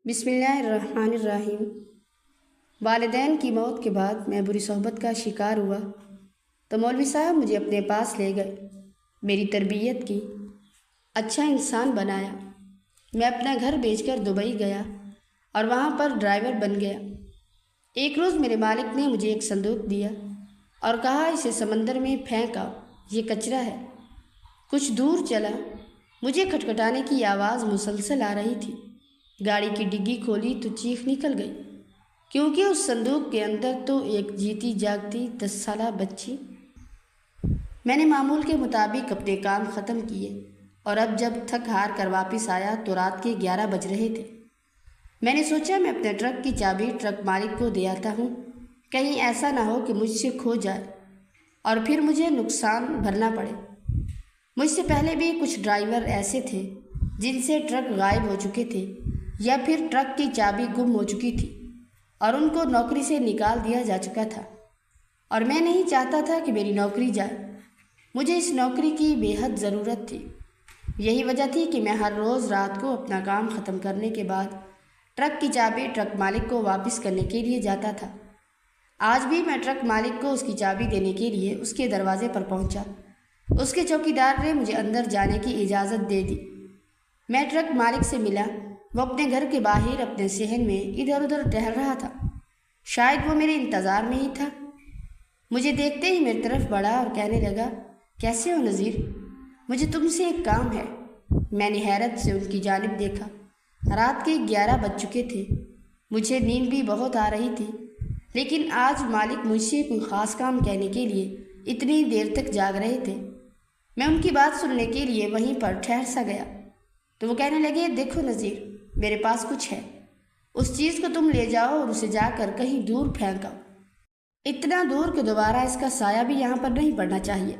بسم اللہ الرحمن الرحیم۔ والدین کی موت کے بعد میں بری صحبت کا شکار ہوا تو مولوی صاحب مجھے اپنے پاس لے گئے، میری تربیت کی، اچھا انسان بنایا۔ میں اپنا گھر بیچ کر دبئی گیا اور وہاں پر ڈرائیور بن گیا۔ ایک روز میرے مالک نے مجھے ایک صندوق دیا اور کہا اسے سمندر میں پھینک آؤ، یہ کچرا ہے۔ کچھ دور چلا، مجھے کھٹکھٹانے کی آواز مسلسل آ رہی تھی۔ گاڑی کی ڈگی کھولی تو چیخ نکل گئی، کیونکہ اس صندوق کے اندر تو ایک جیتی جاگتی 10 سالہ بچی۔ میں نے معمول کے مطابق اپنے کام ختم کیے اور اب جب تھک ہار کر واپس آیا تو رات کے 11 بج رہے تھے۔ میں نے سوچا میں اپنے ٹرک کی چابی ٹرک مالک کو دے آتا ہوں، کہیں ایسا نہ ہو کہ مجھ سے کھو جائے اور پھر مجھے نقصان بھرنا پڑے۔ مجھ سے پہلے بھی کچھ ڈرائیور ایسے تھے جن سے ٹرک غائب ہو چکے تھے یا پھر ٹرک کی چابی گم ہو چکی تھی اور ان کو نوکری سے نکال دیا جا چکا تھا، اور میں نہیں چاہتا تھا کہ میری نوکری جائے۔ مجھے اس نوکری کی بے حد ضرورت تھی۔ یہی وجہ تھی کہ میں ہر روز رات کو اپنا کام ختم کرنے کے بعد ٹرک کی چابی ٹرک مالک کو واپس کرنے کے لیے جاتا تھا۔ آج بھی میں ٹرک مالک کو اس کی چابی دینے کے لیے اس کے دروازے پر پہنچا۔ اس کے چوکیدار نے مجھے اندر جانے کی اجازت دے دی۔ میں ٹرک مالک سے ملا۔ وہ اپنے گھر کے باہر اپنے صحن میں ادھر ادھر ٹہل رہا تھا، شاید وہ میرے انتظار میں ہی تھا۔ مجھے دیکھتے ہی میری طرف بڑھا اور کہنے لگا، کیسے ہو نذیر؟ مجھے تم سے ایک کام ہے۔ میں نے حیرت سے ان کی جانب دیکھا۔ رات کے 11 بج چکے تھے، مجھے نیند بھی بہت آ رہی تھی، لیکن آج مالک مجھ سے کوئی خاص کام کہنے کے لیے اتنی دیر تک جاگ رہے تھے۔ میں ان کی بات سننے کے لیے وہیں پر ٹھہر سا گیا تو وہ کہنے لگے، دیکھو نذیر، میرے پاس کچھ ہے، اس چیز کو تم لے جاؤ اور اسے جا کر کہیں دور پھینک آؤ، اتنا دور کہ دوبارہ اس کا سایہ بھی یہاں پر نہیں پڑنا چاہیے۔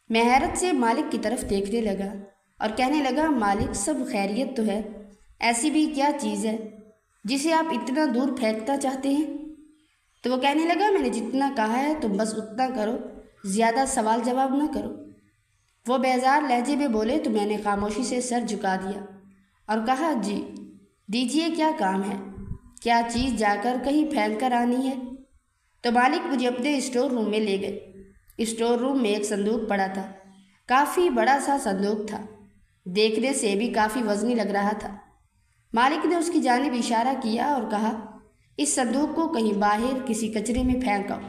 میں حیرت سے مالک کی طرف دیکھنے لگا اور کہنے لگا، مالک سب خیریت تو ہے، ایسی بھی کیا چیز ہے جسے آپ اتنا دور پھینکنا چاہتے ہیں؟ تو وہ کہنے لگا، میں نے جتنا کہا ہے تم بس اتنا کرو، زیادہ سوال جواب نہ کرو۔ وہ بیزار لہجے میں بولے تو میں نے خاموشی سے سر جھکا دیا اور کہا، جی دیجیے، کیا کام ہے؟ کیا چیز جا کر کہیں پھینک کر آنی ہے؟ تو مالک مجھے اپنے اسٹور روم میں لے گئے۔ اسٹور روم میں ایک صندوق پڑا تھا، کافی بڑا سا صندوق تھا، دیکھنے سے بھی کافی وزنی لگ رہا تھا۔ مالک نے اس کی جانب اشارہ کیا اور کہا، اس صندوق کو کہیں باہر کسی کچرے میں پھینک آؤ،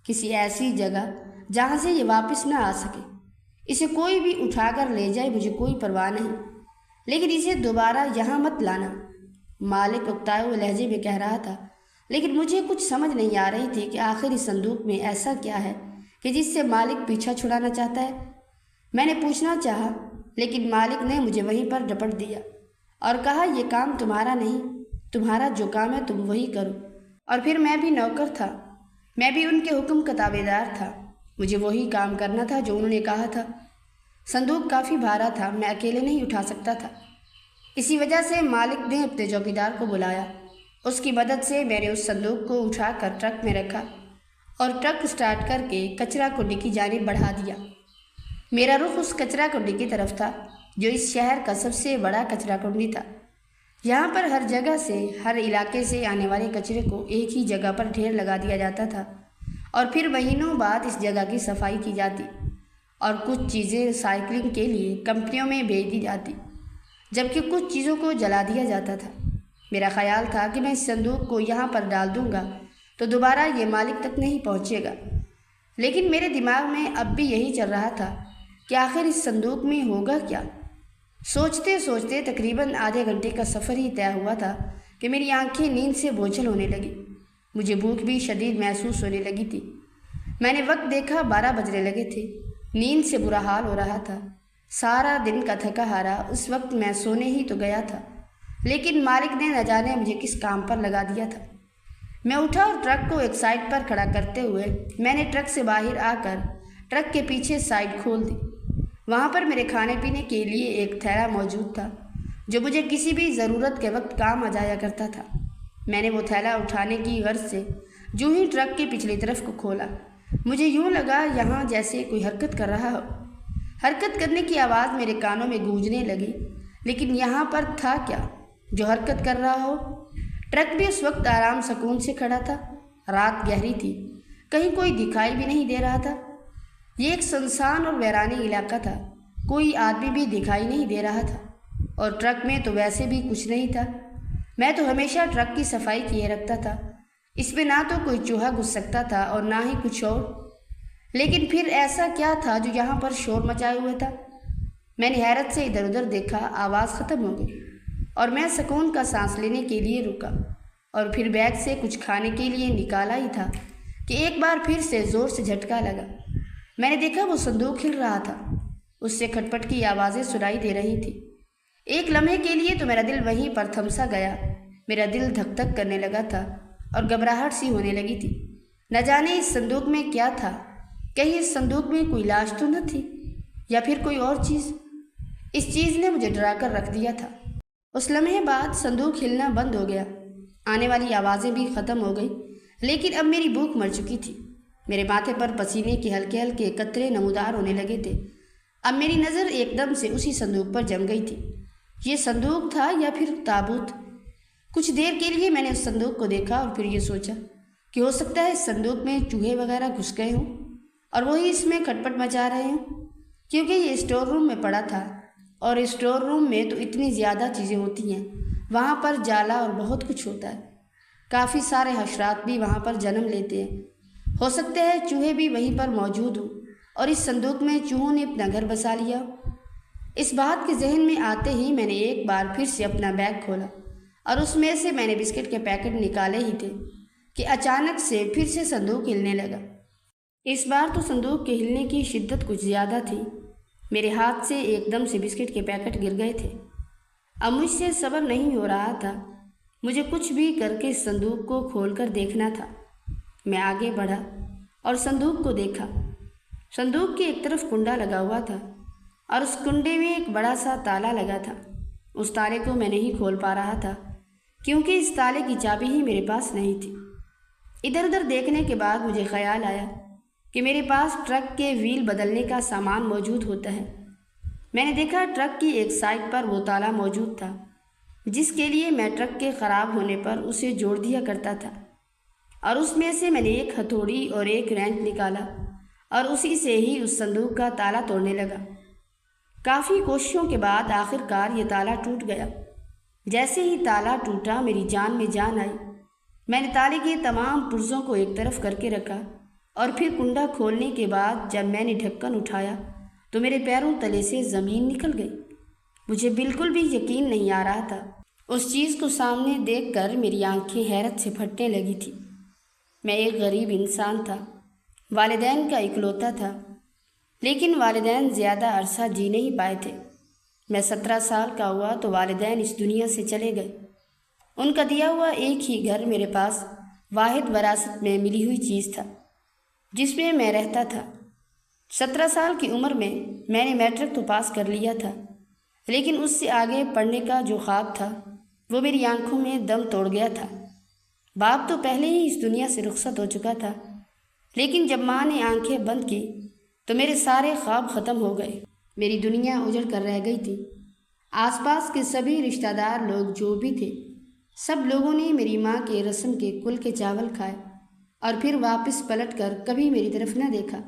کسی ایسی جگہ جہاں سے یہ واپس نہ آ سکے۔ اسے کوئی بھی اٹھا کر لے جائے، مجھے کوئی پرواہ نہیں، لیکن اسے دوبارہ یہاں مت لانا۔ مالک اکتائے ہوئے لہجے میں کہہ رہا تھا، لیکن مجھے کچھ سمجھ نہیں آ رہی تھی کہ آخر اس صندوق میں ایسا کیا ہے کہ جس سے مالک پیچھا چھڑانا چاہتا ہے۔ میں نے پوچھنا چاہا، لیکن مالک نے مجھے وہیں پر ڈپٹ دیا اور کہا، یہ کام تمہارا نہیں، تمہارا جو کام ہے تم وہی کرو۔ اور پھر میں بھی نوکر تھا، میں بھی ان کے حکم کا تابع دار تھا، مجھے وہی کام کرنا تھا جو انہوں نے کہا تھا۔ صندوق کافی بھارا تھا، میں اکیلے نہیں اٹھا سکتا تھا، اسی وجہ سے مالک نے اپنے چوکیدار کو بلایا۔ اس کی مدد سے میں نے اس صندوق کو اٹھا کر ٹرک میں رکھا اور ٹرک سٹارٹ کر کے کچرا کنڈی کی جانب بڑھا دیا۔ میرا رخ اس کچرا کنڈی کی طرف تھا جو اس شہر کا سب سے بڑا کچرا کنڈی تھا۔ یہاں پر ہر جگہ سے، ہر علاقے سے آنے والے کچرے کو ایک ہی جگہ پر ڈھیر لگا دیا جاتا تھا اور پھر مہینوں بعد اس جگہ کی صفائی کی جاتی اور کچھ چیزیں ریسائیکلنگ کے لیے کمپنیوں میں بھیج دی جاتی، جبکہ کچھ چیزوں کو جلا دیا جاتا تھا۔ میرا خیال تھا کہ میں اس صندوق کو یہاں پر ڈال دوں گا تو دوبارہ یہ مالک تک نہیں پہنچے گا، لیکن میرے دماغ میں اب بھی یہی چل رہا تھا کہ آخر اس صندوق میں ہوگا کیا۔ سوچتے سوچتے تقریباً آدھے گھنٹے کا سفر ہی طے ہوا تھا کہ میری آنکھیں نیند سے بوجھل ہونے لگی، مجھے بھوک بھی شدید محسوس ہونے لگی تھی۔ میں نے وقت دیکھا، 12 بجنے لگے تھے، نیند سے برا حال ہو رہا تھا۔ سارا دن کا تھکا ہارا اس وقت میں سونے ہی تو گیا تھا، لیکن مالک نے نہ جانے مجھے کس کام پر لگا دیا تھا۔ میں اٹھا اور ٹرک کو ایک سائڈ پر کھڑا کرتے ہوئے میں نے ٹرک سے باہر آ کر ٹرک کے پیچھے سائڈ کھول دی۔ وہاں پر میرے کھانے پینے کے لیے ایک تھیلا موجود تھا جو مجھے کسی بھی ضرورت کے وقت کام آ جایا کرتا تھا۔ میں نے وہ تھیلا اٹھانے کی غرض سے جو ہی ٹرک کی پچھلی طرف کو کھولا، مجھے یوں لگا یہاں جیسے کوئی حرکت کر رہا ہو۔ حرکت کرنے کی آواز میرے کانوں میں گونجنے لگی، لیکن یہاں پر تھا کیا؟ جو حرکت کر رہا ہو۔ ٹرک بھی اس وقت آرام سکون سے کھڑا تھا۔ رات گہری تھی، کہیں کوئی دکھائی بھی نہیں دے رہا تھا۔ یہ ایک سنسان اور ویرانی علاقہ تھا، کوئی آدمی بھی دکھائی نہیں دے رہا تھا، اور ٹرک میں تو ویسے بھی کچھ نہیں تھا۔ میں تو ہمیشہ ٹرک کی صفائی کیے رکھتا تھا، اس میں نہ تو کوئی چوہا گھس سکتا تھا اور نہ ہی کچھ اور۔ لیکن پھر ایسا کیا تھا جو یہاں پر شور مچائے ہوئے تھا؟ میں نے حیرت سے ادھر ادھر دیکھا، آواز ختم ہو گئی اور میں سکون کا سانس لینے کے لیے رکا، اور پھر بیگ سے کچھ کھانے کے لیے نکالا ہی تھا کہ ایک بار پھر سے زور سے جھٹکا لگا۔ میں نے دیکھا وہ صندوق ہل رہا تھا، اس سے کھٹ پٹ کی آوازیں سنائی دے رہی تھی۔ ایک لمحے کے لیے تو میرا دل وہیں پر تھم سا گیا، میرا دل دھک دھک کرنے لگا تھا اور گھبراہٹ سی ہونے لگی تھی۔ نہ جانے اس صندوق میں کیا تھا، کہیں اس صندوق میں کوئی لاش تو نہ تھی، یا پھر کوئی اور چیز؟ اس چیز نے مجھے ڈرا کر رکھ دیا تھا۔ اس لمحے بعد صندوق ہلنا بند ہو گیا، آنے والی آوازیں بھی ختم ہو گئی، لیکن اب میری بھوک مر چکی تھی۔ میرے ماتھے پر پسینے کے ہلکے ہلکے قطرے نمودار ہونے لگے تھے۔ اب میری نظر ایک دم سے اسی صندوق پر جم گئی تھی۔ یہ صندوق تھا یا پھر تابوت؟ کچھ دیر کے لیے میں نے اس صندوق کو دیکھا اور پھر یہ سوچا کہ ہو سکتا ہے اس صندوق میں چوہے وغیرہ گھس گئے ہوں اور وہی اس میں کھٹپٹ مچا رہے ہوں، کیونکہ یہ اسٹور روم میں پڑا تھا، اور اسٹور روم میں تو اتنی زیادہ چیزیں ہوتی ہیں، وہاں پر جالا اور بہت کچھ ہوتا ہے۔ کافی سارے حشرات بھی وہاں پر جنم لیتے ہیں۔ ہو سکتا ہے چوہے بھی وہیں پر موجود ہوں اور اس صندوق میں چوہوں نے اپنا گھر بسا لیا۔ اس بات کے ذہن میں آتے ہی میں نے ایک بار پھر سے اپنا بیگ کھولا اور اس میں سے میں نے بسکٹ کے پیکٹ نکالے ہی تھے کہ اچانک سے پھر سے صندوق ہلنے لگا۔ اس بار تو صندوق کے ہلنے کی شدت کچھ زیادہ تھی، میرے ہاتھ سے ایک دم سے بسکٹ کے پیکٹ گر گئے تھے۔ اب مجھ سے صبر نہیں ہو رہا تھا، مجھے کچھ بھی کر کے اس صندوق کو کھول کر دیکھنا تھا۔ میں آگے بڑھا اور صندوق کو دیکھا۔ صندوق کی ایک طرف کنڈا لگا ہوا تھا اور اس کنڈے میں ایک بڑا سا تالا لگا تھا۔ اس تالے کو میں نہیں کھول پا رہا تھا کیونکہ اس تالے کی چابی ہی میرے پاس نہیں تھی۔ ادھر ادھر دیکھنے کے بعد مجھے خیال آیا کہ میرے پاس ٹرک کے وہیل بدلنے کا سامان موجود ہوتا ہے۔ میں نے دیکھا ٹرک کی ایک سائڈ پر وہ تالا موجود تھا جس کے لیے میں ٹرک کے خراب ہونے پر اسے جوڑ دیا کرتا تھا، اور اس میں سے میں نے ایک ہتھوڑی اور ایک رینچ نکالا اور اسی سے ہی اس صندوق کا تالا توڑنے لگا۔ کافی کوششوں کے بعد آخر کار یہ تالا ٹوٹ گیا۔ جیسے ہی تالا ٹوٹا میری جان میں جان آئی۔ میں نے تالے کے تمام پرزوں کو ایک طرف کر کے رکھا اور پھر کنڈا کھولنے کے بعد جب میں نے ڈھکن اٹھایا تو میرے پیروں تلے سے زمین نکل گئی۔ مجھے بالکل بھی یقین نہیں آ رہا تھا۔ اس چیز کو سامنے دیکھ کر میری آنکھیں حیرت سے پھٹنے لگی تھی۔ میں ایک غریب انسان تھا، والدین کا اکلوتا تھا، لیکن والدین زیادہ عرصہ جی نہیں پائے تھے۔ میں 17 سال کا ہوا تو والدین اس دنیا سے چلے گئے۔ ان کا دیا ہوا ایک ہی گھر میرے پاس واحد وراثت میں ملی ہوئی چیز تھا جس میں میں رہتا تھا۔ 17 سال کی عمر میں نے میٹرک تو پاس کر لیا تھا، لیکن اس سے آگے پڑھنے کا جو خواب تھا وہ میری آنکھوں میں دم توڑ گیا تھا۔ باپ تو پہلے ہی اس دنیا سے رخصت ہو چکا تھا، لیکن جب ماں نے آنکھیں بند کی تو میرے سارے خواب ختم ہو گئے۔ میری دنیا اجڑ کر رہ گئی تھی۔ آس پاس کے سبھی رشتہ دار لوگ جو بھی تھے، سب لوگوں نے میری ماں کے رسم کے کل کے چاول کھائے اور پھر واپس پلٹ کر کبھی میری طرف نہ دیکھا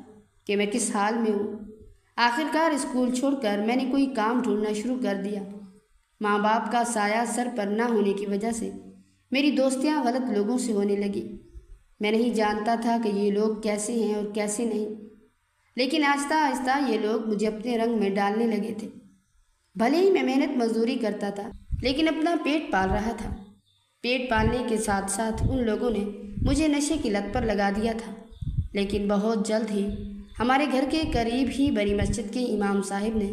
کہ میں کس حال میں ہوں۔ آخرکار اسکول چھوڑ کر میں نے کوئی کام ڈھونڈنا شروع کر دیا۔ ماں باپ کا سایہ سر پر نہ ہونے کی وجہ سے میری دوستیاں غلط لوگوں سے ہونے لگی۔ میں نہیں جانتا تھا کہ یہ لوگ کیسے ہیں اور کیسے نہیں، لیکن آہستہ آہستہ یہ لوگ مجھے اپنے رنگ میں ڈالنے لگے تھے۔ بھلے ہی میں محنت مزدوری کرتا تھا لیکن اپنا پیٹ پال رہا تھا۔ پیٹ پالنے کے ساتھ ساتھ ان لوگوں نے مجھے نشے کی لت پر لگا دیا تھا، لیکن بہت جلد ہی ہمارے گھر کے قریب ہی بڑی مسجد کے امام صاحب نے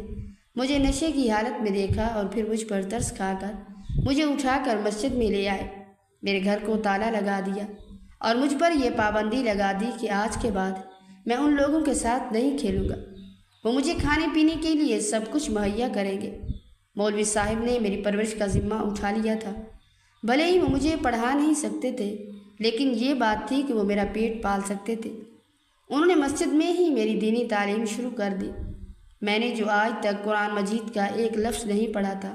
مجھے نشے کی حالت میں دیکھا اور پھر مجھ پر ترس کھا کر مجھے اٹھا کر مسجد میں لے آئے۔ میرے گھر کو تالا لگا دیا اور مجھ پر یہ پابندی لگا دی کہ آج کے بعد میں ان لوگوں کے ساتھ نہیں کھیلوں گا، وہ مجھے کھانے پینے کے لیے سب کچھ مہیا کریں گے۔ مولوی صاحب نے میری پرورش کا ذمہ اٹھا لیا تھا۔ بھلے ہی وہ مجھے پڑھا نہیں سکتے تھے، لیکن یہ بات تھی کہ وہ میرا پیٹ پال سکتے تھے۔ انہوں نے مسجد میں ہی میری دینی تعلیم شروع کر دی۔ میں نے جو آج تک قرآن مجید کا ایک لفظ نہیں پڑھا تھا،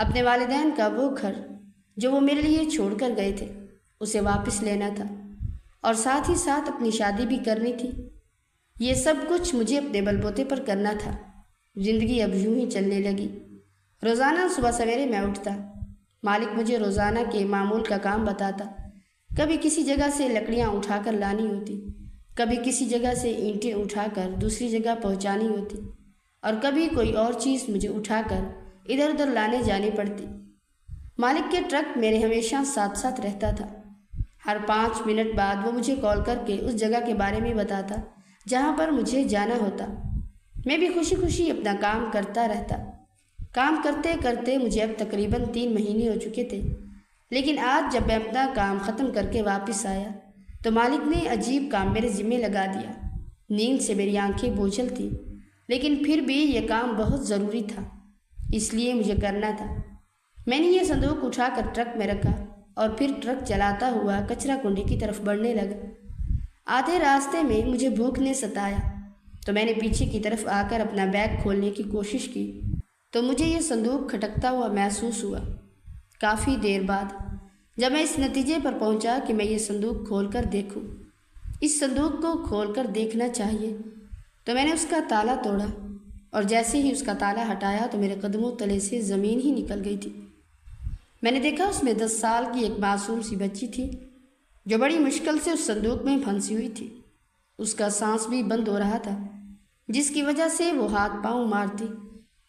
اپنے والدین کا وہ گھر جو وہ میرے لیے چھوڑ کر گئے تھے اسے واپس لینا تھا، اور ساتھ ہی ساتھ اپنی شادی بھی کرنی تھی۔ یہ سب کچھ مجھے اپنے بل بوتے پر کرنا تھا۔ زندگی اب یوں ہی چلنے لگی۔ روزانہ صبح سویرے میں اٹھتا، مالک مجھے روزانہ کے معمول کا کام بتاتا۔ کبھی کسی جگہ سے لکڑیاں اٹھا کر لانی ہوتی، کبھی کسی جگہ سے اینٹیں اٹھا کر دوسری جگہ پہنچانی ہوتی، اور کبھی کوئی اور چیز مجھے اٹھا کر ادھر ادھر لانے جانی پڑتی۔ مالک کے ٹرک میرے ہمیشہ ساتھ ساتھ رہتا تھا۔ ہر 5 منٹ بعد وہ مجھے کال کر کے اس جگہ کے بارے میں بتاتا جہاں پر مجھے جانا ہوتا۔ میں بھی خوشی خوشی اپنا کام کرتا رہتا۔ کام کرتے کرتے مجھے اب تقریباً 3 مہینے ہو چکے تھے، لیکن آج جب میں اپنا کام ختم کر کے واپس آیا تو مالک نے عجیب کام میرے ذمے لگا دیا۔ نیند سے میری آنکھیں بوجھل تھیں، لیکن پھر بھی یہ کام بہت ضروری تھا، اس لیے مجھے کرنا تھا۔ میں نے یہ صندوق اٹھا کر ٹرک میں رکھا اور پھر ٹرک چلاتا ہوا کچرا کنڈی کی طرف بڑھنے لگا۔ آدھے راستے میں مجھے بھوک نے ستایا تو میں نے پیچھے کی طرف آ کر اپنا بیگ کھولنے کی کوشش کی تو مجھے یہ صندوق کھٹکتا ہوا محسوس ہوا۔ کافی دیر بعد جب میں اس نتیجے پر پہنچا کہ میں یہ صندوق کھول کر دیکھوں، اس صندوق کو کھول کر دیکھنا چاہیے، تو میں نے اس کا تالا توڑا، اور جیسے ہی اس کا تالا ہٹایا تو میرے قدموں تلے سے زمین ہی نکل گئی تھی۔ میں نے دیکھا اس میں 10 سال کی ایک معصوم سی بچی تھی جو بڑی مشکل سے اس صندوق میں پھنسی ہوئی تھی۔ اس کا سانس بھی بند ہو رہا تھا، جس کی وجہ سے وہ ہاتھ پاؤں مارتی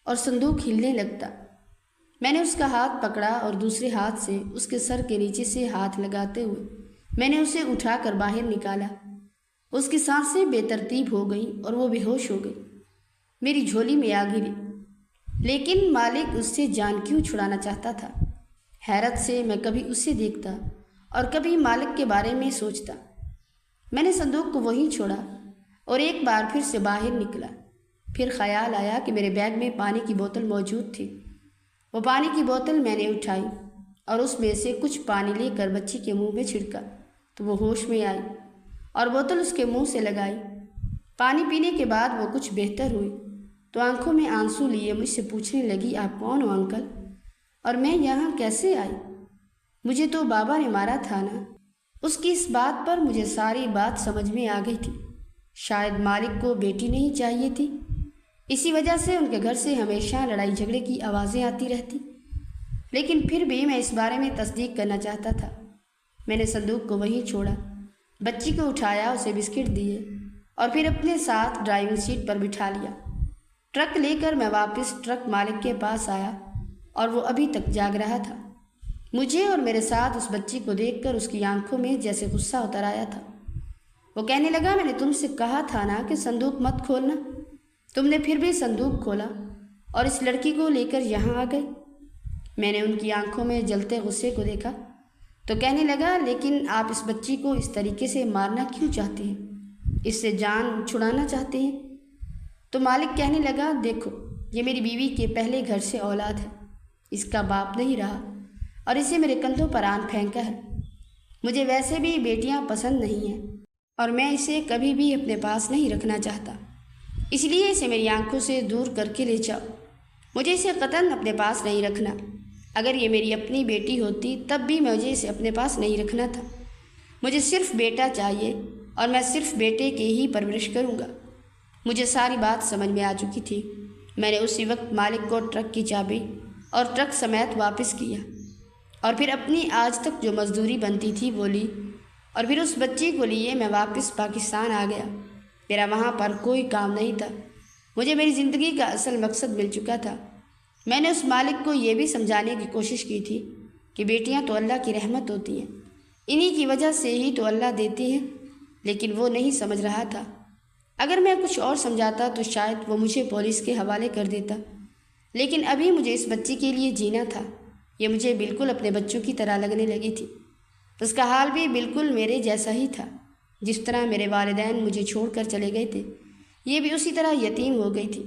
اور صندوق ہلنے لگتا۔ میں نے اس کا ہاتھ پکڑا اور دوسرے ہاتھ سے اس کے سر کے نیچے سے ہاتھ لگاتے ہوئے میں نے اسے اٹھا کر باہر نکالا۔ اس کی سانسیں بے ترتیب ہو گئیں اور وہ بے ہوش ہو گئی، میری جھولی میں آ گری۔ لیکن مالک اس سے جان کیوں چھڑانا چاہتا تھا؟ حیرت سے میں کبھی اسے دیکھتا اور کبھی مالک کے بارے میں سوچتا۔ میں نے صندوق کو وہیں چھوڑا اور ایک بار پھر سے باہر نکلا۔ پھر خیال آیا کہ میرے بیگ میں پانی کی بوتل موجود تھی۔ وہ پانی کی بوتل میں نے اٹھائی اور اس میں سے کچھ پانی لے کر بچی کے منہ میں چھڑکا تو وہ ہوش میں آئی اور بوتل اس کے منہ سے لگائی۔ پانی پینے کے بعد وہ کچھ بہتر ہوئی تو آنکھوں میں آنسو لیے مجھ سے پوچھنے لگی، آپ کون ہو انکل؟ اور میں یہاں کیسے آئی؟ مجھے تو بابا نے مارا تھا نا۔ اس کی اس بات پر مجھے ساری بات سمجھ میں آ گئی تھی۔ شاید مالک کو بیٹی نہیں چاہیے تھی، اسی وجہ سے ان کے گھر سے ہمیشہ لڑائی جھگڑے کی آوازیں آتی رہتی۔ لیکن پھر بھی میں اس بارے میں تصدیق کرنا چاہتا تھا۔ میں نے صندوق کو وہیں چھوڑا، بچی کو اٹھایا، اسے بسکٹ دیے اور پھر اپنے ساتھ ڈرائیونگ سیٹ پر بٹھا لیا۔ ٹرک لے کر میں واپس ٹرک مالک کے پاس آیا اور وہ ابھی تک جاگ رہا تھا۔ مجھے اور میرے ساتھ اس بچی کو دیکھ کر اس کی آنکھوں میں جیسے غصہ اتر آیا تھا۔ وہ کہنے لگا، میں نے تم سے کہا تھا نا کہ صندوق مت کھولنا، تم نے پھر بھی صندوق کھولا اور اس لڑکی کو لے کر یہاں آ گئی۔ میں نے ان کی آنکھوں میں جلتے غصے کو دیکھا تو کہنے لگا، لیکن آپ اس بچی کو اس طریقے سے مارنا کیوں چاہتے ہیں؟ اس سے جان چھڑانا چاہتے ہیں؟ تو مالک کہنے لگا، دیکھو، یہ میری بیوی کے پہلے گھر سے اولاد ہے، اس کا باپ نہیں رہا اور اسے میرے کندھوں پر آن پھینکا ہے۔ مجھے ویسے بھی بیٹیاں پسند نہیں ہیں اور میں اسے کبھی بھی اپنے پاس نہیں رکھنا چاہتا، اس لیے اسے میری آنکھوں سے دور کر کے لے جاؤ۔ مجھے اسے قطعاً اپنے پاس نہیں رکھنا۔ اگر یہ میری اپنی بیٹی ہوتی تب بھی مجھے اسے اپنے پاس نہیں رکھنا تھا۔ مجھے صرف بیٹا چاہیے اور میں صرف بیٹے کی ہی پرورش کروں گا۔ مجھے ساری بات سمجھ میں آ چکی تھی۔ میں نے اسی وقت مالک کو ٹرک کی چابی اور ٹرک سمیت واپس کیا اور پھر اپنی آج تک جو مزدوری بنتی تھی وہ لی، اور پھر اس بچی کو لیے میں واپس پاکستان آ گیا۔ میرا وہاں پر کوئی کام نہیں تھا، مجھے میری زندگی کا اصل مقصد مل چکا تھا۔ میں نے اس مالک کو یہ بھی سمجھانے کی کوشش کی تھی کہ بیٹیاں تو اللہ کی رحمت ہوتی ہیں، انہی کی وجہ سے ہی تو اللہ دیتے ہیں، لیکن وہ نہیں سمجھ رہا تھا۔ اگر میں کچھ اور سمجھاتا تو شاید وہ مجھے پولیس کے حوالے کر دیتا، لیکن ابھی مجھے اس بچی کے لیے جینا تھا۔ یہ مجھے بالکل اپنے بچوں کی طرح لگنے لگی تھی۔ اس کا حال بھی بالکل میرے جیسا ہی تھا۔ جس طرح میرے والدین مجھے چھوڑ کر چلے گئے تھے، یہ بھی اسی طرح یتیم ہو گئی تھی۔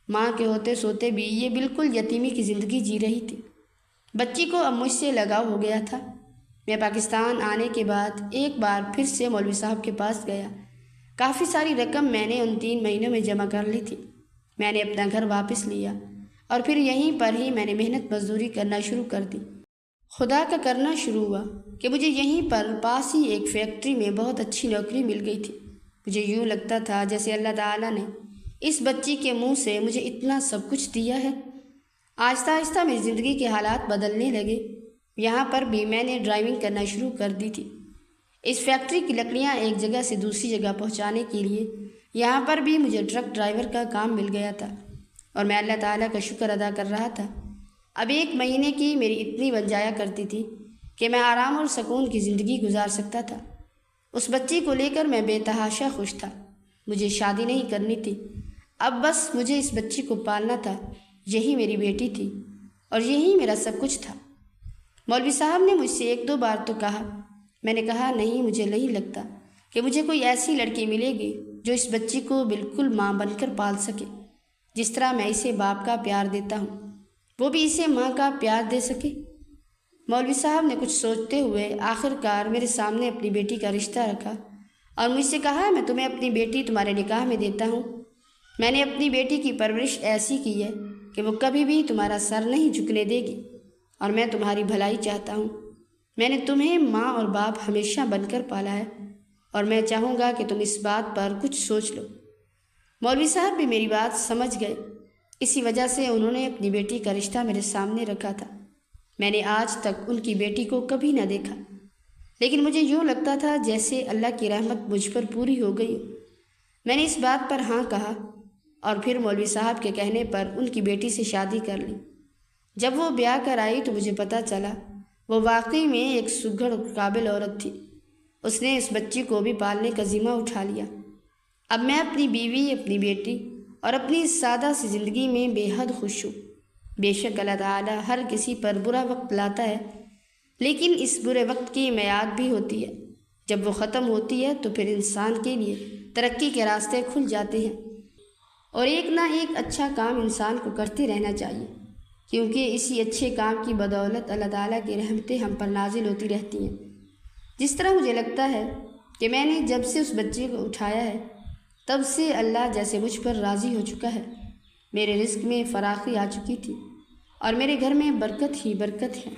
ماں کے ہوتے سوتے بھی یہ بالکل یتیمی کی زندگی جی رہی تھی۔ بچی کو اب مجھ سے لگاؤ ہو گیا تھا۔ میں پاکستان آنے کے بعد ایک بار پھر سے مولوی صاحب کے پاس گیا۔ کافی ساری رقم میں نے ان 3 مہینوں میں جمع کر لی تھی۔ میں نے اپنا گھر واپس لیا اور پھر یہیں پر ہی میں نے محنت مزدوری کرنا شروع کر دی۔ خدا کا کرنا شروع ہوا کہ مجھے یہیں پر پاس ہی ایک فیکٹری میں بہت اچھی نوکری مل گئی تھی۔ مجھے یوں لگتا تھا جیسے اللہ تعالیٰ نے اس بچی کے منہ سے مجھے اتنا سب کچھ دیا ہے۔ آہستہ آہستہ میری زندگی کے حالات بدلنے لگے۔ یہاں پر بھی میں نے ڈرائیونگ کرنا شروع کر دی تھی۔ اس فیکٹری کی لکڑیاں ایک جگہ سے دوسری جگہ پہنچانے کے لیے یہاں پر بھی مجھے ٹرک ڈرائیور کا کام مل گیا تھا، اور میں اللہ تعالیٰ کا شکر ادا کر رہا تھا۔ اب 1 مہینے کی میری اتنی بن جایا کرتی تھی کہ میں آرام اور سکون کی زندگی گزار سکتا تھا۔ اس بچی کو لے کر میں بے تحاشا خوش تھا۔ مجھے شادی نہیں کرنی تھی، اب بس مجھے اس بچی کو پالنا تھا۔ یہی میری بیٹی تھی اور یہی میرا سب کچھ تھا۔ مولوی صاحب نے مجھ سے 1-2 بار تو کہا۔ میں نے کہا نہیں، مجھے نہیں لگتا کہ مجھے کوئی ایسی لڑکی ملے گی جو اس بچی کو بالکل ماں بن کر پال سکے، جس طرح میں اسے باپ کا پیار دیتا ہوں وہ بھی اسے ماں کا پیار دے سکے۔ مولوی صاحب نے کچھ سوچتے ہوئے آخر کار میرے سامنے اپنی بیٹی کا رشتہ رکھا اور مجھ سے کہا، میں تمہیں اپنی بیٹی تمہارے نکاح میں دیتا ہوں۔ میں نے اپنی بیٹی کی پرورش ایسی کی ہے کہ وہ کبھی بھی تمہارا سر نہیں جھکنے دے گی، اور میں تمہاری بھلائی چاہتا ہوں۔ میں نے تمہیں ماں اور باپ ہمیشہ بن کر پالا ہے، اور میں چاہوں گا کہ تم اس بات پر کچھ سوچ لو۔ مولوی صاحب بھی میری بات سمجھ گئے، اسی وجہ سے انہوں نے اپنی بیٹی کا رشتہ میرے سامنے رکھا تھا۔ میں نے آج تک ان کی بیٹی کو کبھی نہ دیکھا، لیکن مجھے یوں لگتا تھا جیسے اللہ کی رحمت مجھ پر پوری ہو گئی۔ میں نے اس بات پر ہاں کہا، اور پھر مولوی صاحب کے کہنے پر ان کی بیٹی سے شادی کر لی۔ جب وہ بیاہ کر آئی تو مجھے پتہ چلا وہ واقعی میں ایک سگھڑ قابل عورت تھی۔ اس نے اس بچی کو بھی پالنے کا ذمہ اٹھا لیا۔ اب میں اپنی بیوی، اپنی بیٹی اور اپنی اس سادہ سی زندگی میں بے حد خوش ہوں۔ بے شک اللہ تعالیٰ ہر کسی پر برا وقت لاتا ہے، لیکن اس برے وقت کی میعاد بھی ہوتی ہے۔ جب وہ ختم ہوتی ہے تو پھر انسان کے لیے ترقی کے راستے کھل جاتے ہیں، اور ایک نہ ایک اچھا کام انسان کو کرتے رہنا چاہیے، کیونکہ اسی اچھے کام کی بدولت اللہ تعالیٰ کی رحمتیں ہم پر نازل ہوتی رہتی ہیں۔ جس طرح مجھے لگتا ہے کہ میں نے جب سے اس بچے کو اٹھایا ہے تب سے اللہ جیسے مجھ پر راضی ہو چکا ہے۔ میرے رزق میں فراخی آ چکی تھی، اور میرے گھر میں برکت ہی برکت ہے۔